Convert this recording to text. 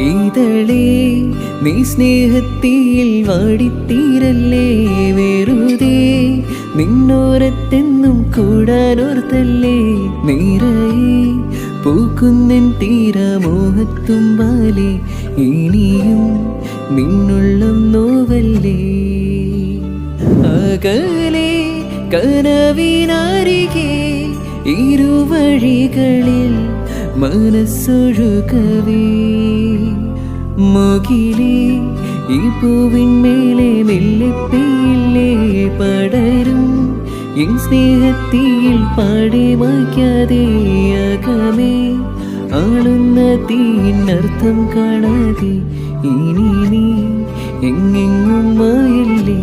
ഇതളേ നീ സ്നേഹത്തിൽ വാടിത്തീരല്ലേ, വെറുതെ നിന്നോരത്തെന്നും കൂടാനോർത്തല്ലേ. നിറയെ പൂക്കുന്നൻ തീരമോഹത്തുമ്പാലെ, ഇനിയും നിന്നുള്ളം നോവല്ലേ. അകലെ കനവിനരികെ ഇരുവഴികളിൽ മനസ്സൊഴുകവേ, മുകിലേ ഈ പൂവിന്മേലെ മെല്ലെപ്പെയില്ലേ പടരും എൻ സ്നേഹത്തിൽ പാടി മായ്ക്കാതെ. അകമേ ആളുന്ന തീയിനർത്ഥം കാണാതെ, ഇനി നീ എങ്ങെങ്ങും മായല്ലേ.